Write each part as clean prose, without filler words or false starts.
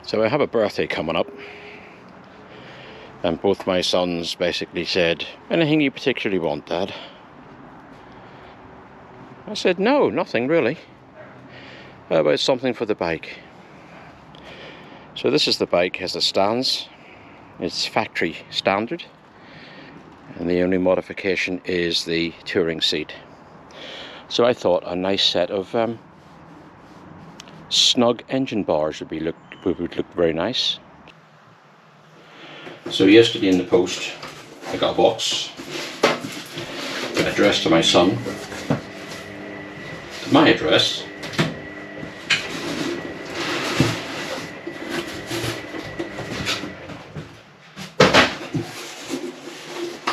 So I have a birthday coming up, and both my sons basically said, anything you particularly want, Dad? I said, no, nothing really. How about something for the bike? So this is the bike as it stands. It's factory standard, and the only modification is the touring seat. So I thought a nice set of snug engine bars would look very nice. So yesterday in the post I got a box addressed to my son, to my address.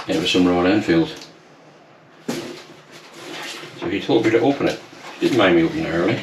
It was from Royal Enfield. So he told me to open it. He didn't mind me opening it early.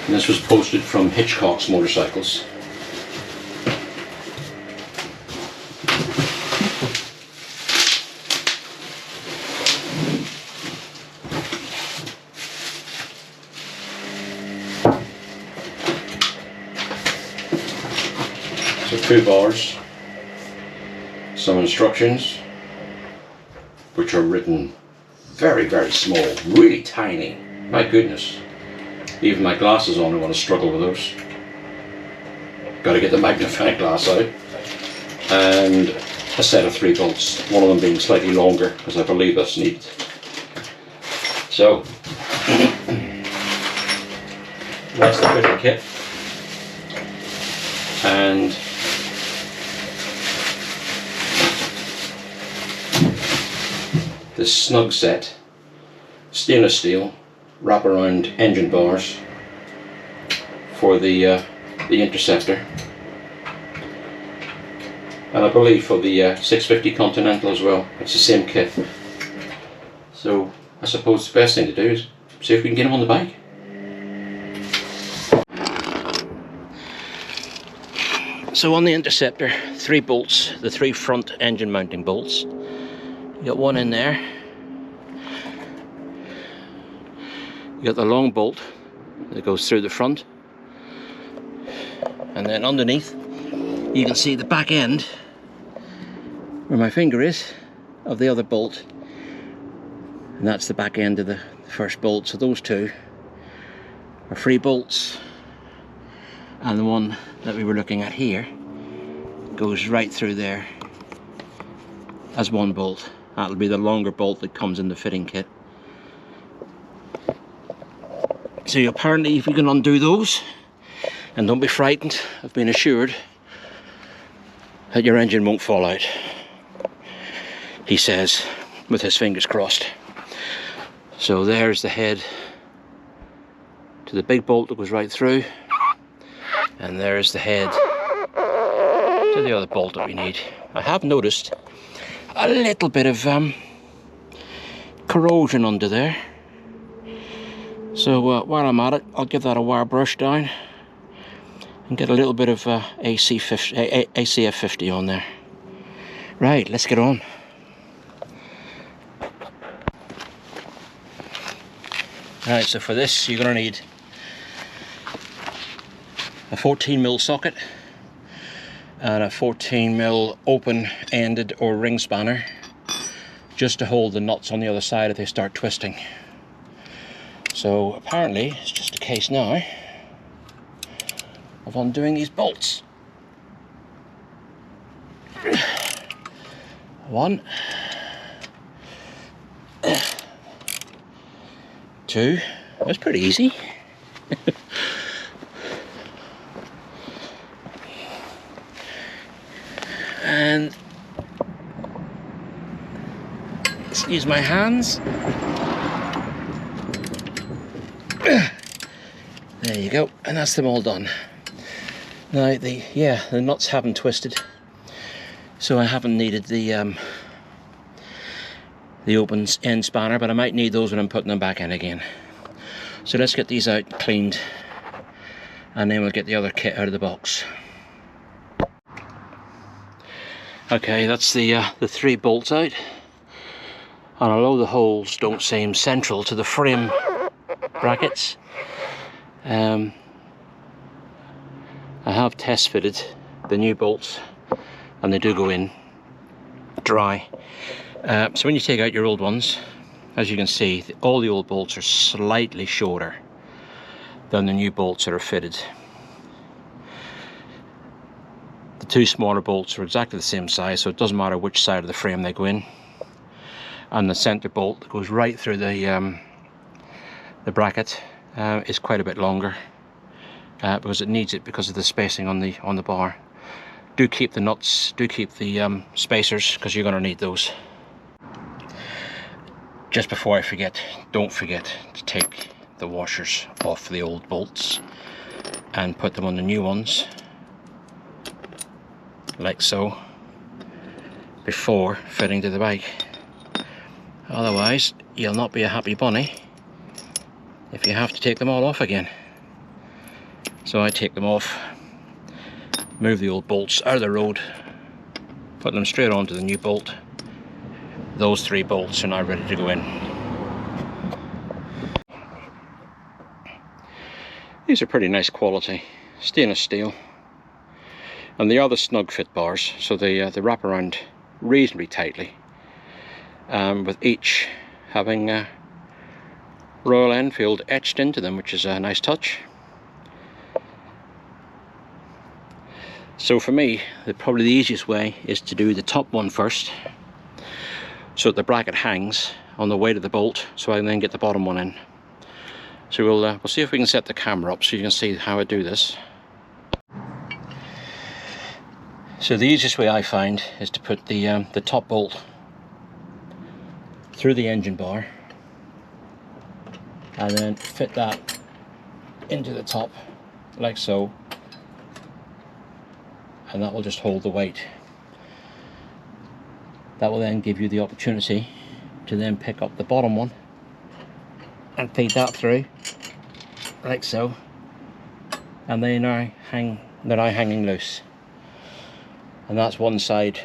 And this was posted from Hitchcock's motorcycles. So 2 bars, some instructions, which are written very, very small, really tiny. My goodness. Even my glasses on, I'm going to struggle with those. Got to get the magnifying glass out. And a set of 3 bolts, one of them being slightly longer because I believe that's needed. So, that's the fitting kit. And this snug set, stainless steel, wrap around engine bars for the Interceptor, and I believe for the 650 Continental as well. It's the same kit. So I suppose the best thing to do is see if we can get him on the bike. So on the Interceptor, 3 bolts, the 3 front engine mounting bolts. You got one in there. You got the long bolt that goes through the front, and then underneath you can see the back end where my finger is of the other bolt, and that's the back end of the first bolt. So those 2 are 3 bolts, and the one that we were looking at here goes right through there as 1 bolt. That'll be the longer bolt that comes in the fitting kit. So apparently if you can undo those, and don't be frightened, I've been assured that your engine won't fall out, he says, with his fingers crossed. So there's the head to the big bolt that goes right through, and there's the head to the other bolt that we need. I have noticed a little bit of corrosion under there. So while I'm at it, I'll give that a wire brush down and get a little bit of ACF 50 on there. Right, let's get on. Right, so for this you're going to need a 14mm socket and a 14mm open-ended or ring spanner, just to hold the nuts on the other side if they start twisting. So apparently it's just a case now of undoing these bolts. 1, 2, that's pretty easy. And let's use my hands. There you go, and that's them all done. Now the nuts haven't twisted, so I haven't needed the the open end spanner, but I might need those when I'm putting them back in again. So let's get these out cleaned, and then we'll get the other kit out of the box. Okay, that's the 3 bolts out, and although the holes don't seem central to the frame brackets, I have test fitted the new bolts, and they do go in dry. So when you take out your old ones, as you can see, all the old bolts are slightly shorter than the new bolts that are fitted. The 2 smaller bolts are exactly the same size, so it doesn't matter which side of the frame they go in. And the centre bolt that goes right through the bracket is quite a bit longer, because it needs it because of the spacing on the bar. Do keep the nuts, do keep the spacers, because you're going to need those. Just before I forget, don't forget to take the washers off the old bolts and put them on the new ones, like so, before fitting to the bike. Otherwise, you'll not be a happy bunny if you have to take them all off again. So I take them off, move the old bolts out of the road, put them straight onto the new bolt. Those 3 bolts are now ready to go in. These are pretty nice quality, stainless steel, and they are the snug fit bars, so they wrap around reasonably tightly, with each having Royal Enfield etched into them, which is a nice touch. So for me, probably the easiest way is to do the top one first, so that the bracket hangs on the weight of the bolt, so I can then get the bottom one in. So we'll see if we can set the camera up so you can see how I do this. So the easiest way I find is to put the top bolt through the engine bar, and then fit that into the top like so, and that will just hold the weight. That will then give you the opportunity to then pick up the bottom one and feed that through like so, and they're now hanging loose, and that's one side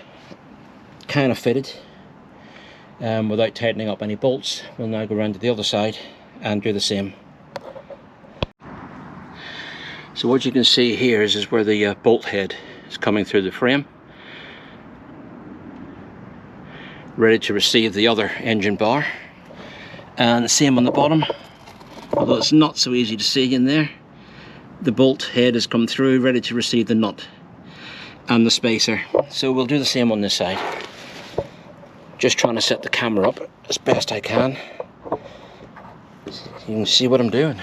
kind of fitted. Without tightening up any bolts, we'll now go around to the other side and do the same. So what you can see here is where the bolt head is coming through the frame, ready to receive the other engine bar, and the same on the bottom, although it's not so easy to see in there. The bolt head has come through, ready to receive the nut and the spacer. So we'll do the same on this side. Just trying to set the camera up as best I can. You can see what I'm doing.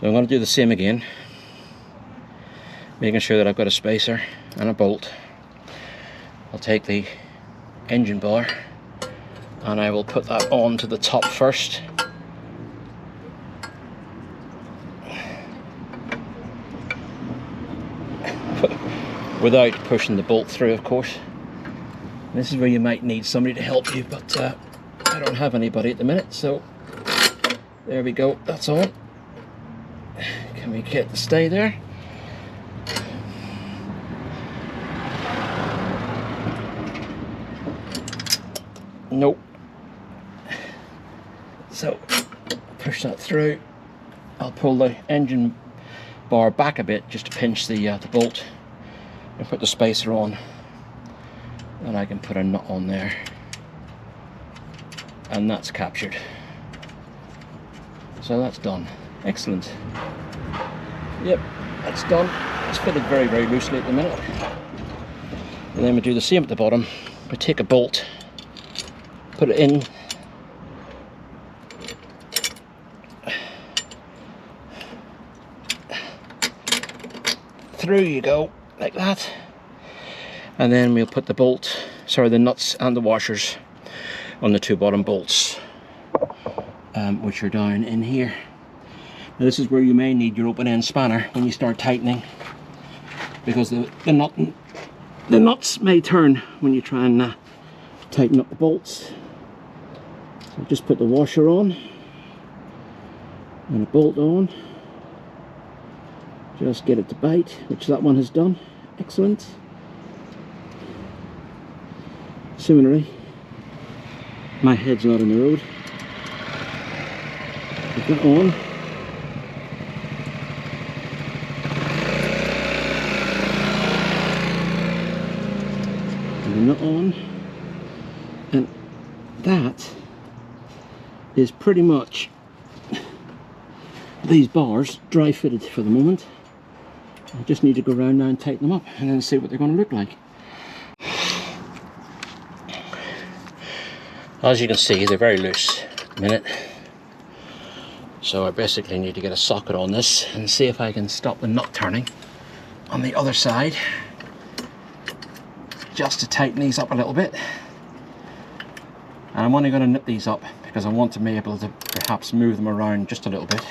So I'm going to do the same again, making sure that I've got a spacer and a bolt. I'll take the engine bar and I will put that on to the top first. Without pushing the bolt through, of course. This is where you might need somebody to help you, but I don't have anybody at the minute, so there we go, that's on. Can we get it to stay there? Nope. So push that through. I'll pull the engine bar back a bit just to pinch the bolt and put the spacer on, and I can put a nut on there, and that's captured. So that's done. Excellent. Yep, that's done. It's fitted very, very loosely at the minute. And then we do the same at the bottom. We take a bolt, put it in, through you go, like that. And then we'll put the nuts and the washers on the 2 bottom bolts. which are down in here. Now this is where you may need your open end spanner when you start tightening, because the nuts may turn when you try and tighten up the bolts. So just put the washer on and a bolt on. Just get it to bite, which that one has done. Excellent. Similarly, my head's not in the road. Put that on. And the nut on. And that is pretty much these bars dry fitted for the moment. I just need to go around now and tighten them up and then see what they're going to look like. As you can see, they're very loose at the minute. So I basically need to get a socket on this and see if I can stop the nut turning on the other side, just to tighten these up a little bit. And I'm only going to nip these up because I want to be able to perhaps move them around just a little bit.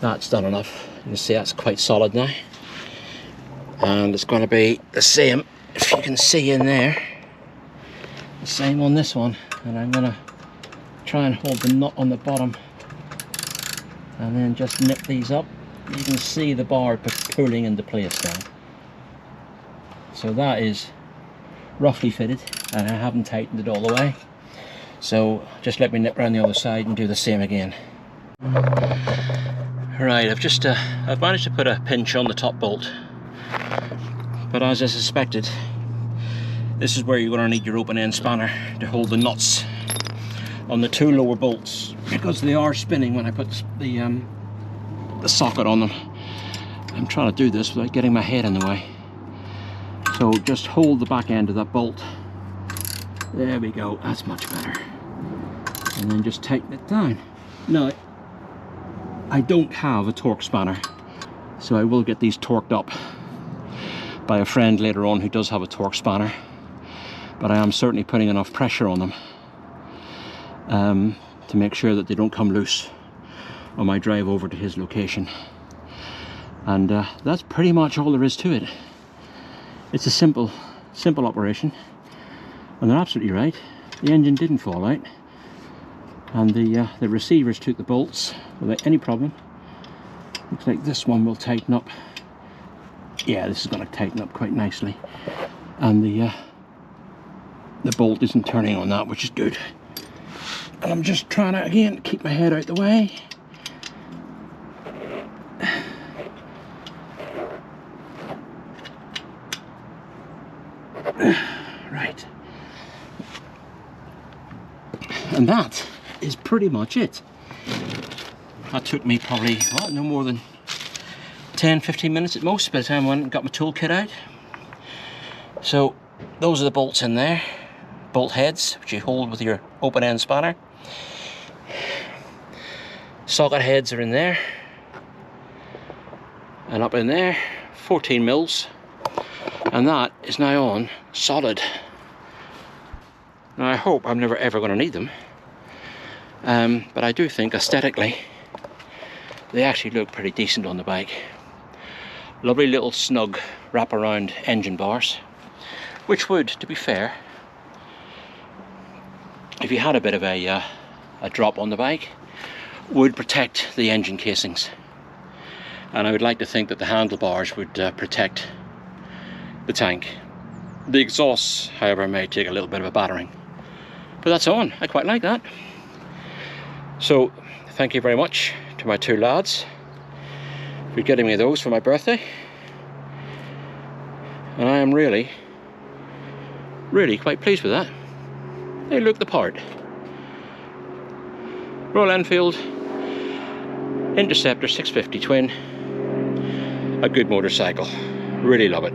That's done enough. You can see that's quite solid now. And it's going to be the same, if you can see in there, the same on this one. And I'm going to try and hold the nut on the bottom and then just nip these up. You can see the bar pulling into place now. So that is roughly fitted, and I haven't tightened it all the way. So just let me nip around the other side and do the same again. Right, I've managed to put a pinch on the top bolt, but as I suspected, this is where you're going to need your open end spanner to hold the nuts on the two lower bolts, because they are spinning when I put the socket on them. I'm trying to do this without getting my head in the way. So just hold the back end of that bolt. There we go, that's much better. And then just tighten it down. Now, I don't have a torque spanner, so I will get these torqued up by a friend later on who does have a torque spanner, but I am certainly putting enough pressure on them to make sure that they don't come loose on my drive over to his location. And that's pretty much all there is to it. It's a simple operation, and they're absolutely right. The engine didn't fall out, and the receivers took the bolts without any problem. Looks like this one will tighten up. Yeah, this is going to tighten up quite nicely, and the bolt isn't turning on that, which is good. And I'm just trying to again keep my head out the way. Right, and that is pretty much it. That took me probably, well, no more than 10-15 minutes at most by the time I went and got my toolkit out. So those are the bolts in there, bolt heads, which you hold with your open end spanner. Socket heads are in there, and up in there 14 mils, and that is now on solid. Now I hope I'm never ever going to need them, but I do think aesthetically they actually look pretty decent on the bike. Lovely little snug wraparound engine bars, which would, to be fair, if you had a bit of a drop on the bike, would protect the engine casings. And I would like to think that the handlebars would protect the tank. The exhausts, however, may take a little bit of a battering, but that's on. I quite like that. So thank you very much to my two lads for getting me those for my birthday, and I am really quite pleased with that. They look the part. Royal Enfield Interceptor 650 twin, a good motorcycle, really love it.